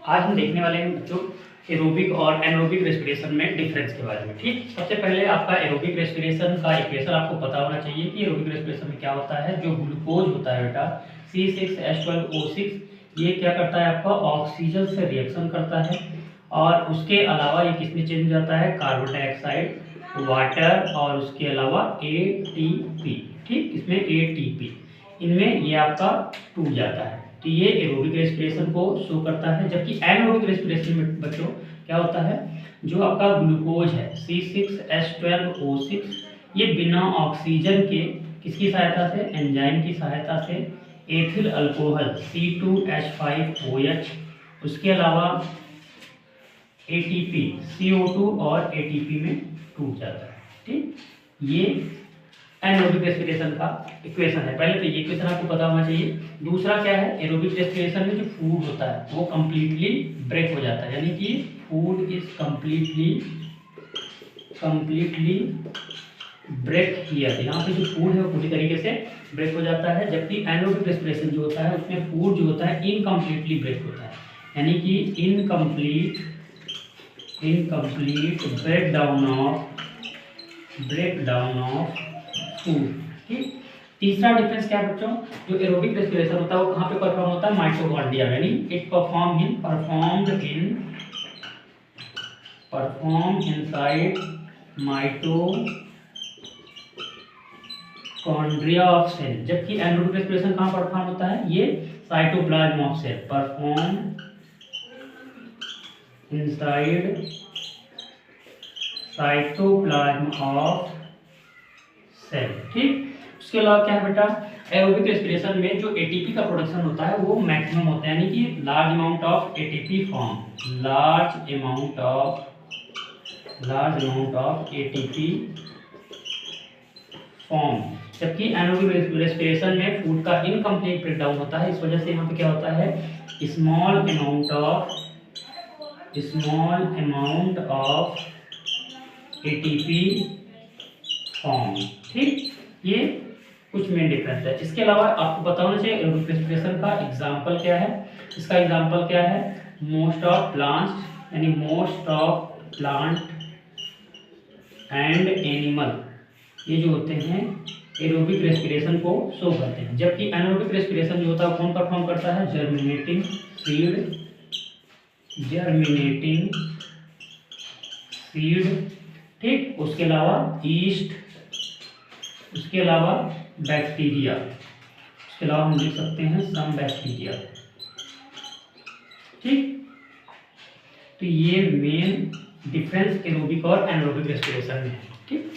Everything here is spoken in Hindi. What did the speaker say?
आज हम देखने वाले हैं बच्चों एरोबिक और एनारोबिक रेस्पिरेशन में डिफरेंस के बारे में। ठीक, सबसे पहले आपका एरोबिक रेस्पिरेशन का इक्वेशन आपको पता होना चाहिए कि एरोबिक रेस्पिरेशन में क्या होता है। जो ग्लूकोज होता है बेटा C6H12O6, ये क्या करता है, आपका ऑक्सीजन से रिएक्शन करता है और उसके अलावा ये किसमें चेंज हो जाता है, कार्बन डाइऑक्साइड, वाटर और उसके अलावा ATP। ठीक, इसमें ATP, इनमें ये आपका टूट जाता है। तो ये एरोबिक रेस्पिरेशन को शो करता है। जबकि एनारोबिक रेस्पिरेशन में बच्चों क्या होता है, जो आपका ग्लूकोज है C6H12O6, ये बिना ऑक्सीजन के किसकी सहायता से, एंजाइम की सहायता से एथिल अल्कोहल C2H5OH, उसके अलावा ATP CO2 और ATP में टूट जाता है। ठीक, ये एनारोबिक रेस्पिरेशन का इक्वेशन है। पहले तो ये इक्वेशन आपको पता होना चाहिए। दूसरा क्या है, एरोबिक रेस्पिरेशन में जो फूड होता है वो कंप्लीटली ब्रेक हो जाता है, यानी कि फूड इज कंप्लीटली ब्रेक किया। यहाँ पे जो फूड है वो पूरी तरीके से ब्रेक हो जाता है। जबकि एनारोबिक रेस्पिरेशन जो होता है उसमें फूड जो होता है इनकम्प्लीटली ब्रेक होता है, यानी कि इनकम्प्लीट ब्रेकडाउन ऑफ फूड। ठीक, तीसरा डिफरेंस क्या है बच्चों, जो एरोबिक रेस्पिरेशन होता है वो कहाँ पे परफॉर्म होता है, माइटोकॉन्ड्रिया, यानी it perform inside mitochondria of cell. जबकि एनारोबिक रेस्पिरेशन कहाँ परफॉर्म होता है, ये cytoplasm of cell, perform inside cytoplasm of cell. ठीक, उसके अलावा क्या है बेटा, एरोबिक रेस्पिरेशन में जो एटीपी का प्रोडक्शन होता है वो मैक्सिमम होता है, यानी कि large amount of ATP form. जबकि एनारोबिक रेस्पिरेशन में फूड का इनकम्प्लीट ब्रेकडाउन होता है। इस वजह से यहाँ पे क्या होता है, small amount of ATP form. ठीक, ये कुछ मेन डिफरेंस है। इसके अलावा आपको पता होना चाहिए एरोबिक रेस्पिरेशन का एग्जांपल क्या है। इसका एग्जांपल क्या है, most of plant and animal, ये जो होते हैं एरोबिक रेस्पिरेशन को शो करते हैं। जबकि एनारोबिक रेस्पिरेशन जो होता है कौन परफॉर्म करता है, जर्मिनेटिंग सीड। ठीक, उसके अलावा ईस्ट, उसके अलावा बैक्टीरिया, उसके अलावा हम लिख सकते हैं सम बैक्टीरिया। ठीक, तो ये मेन डिफरेंस एरोबिक और एनारोबिक रेस्पिरेशन में है। ठीक।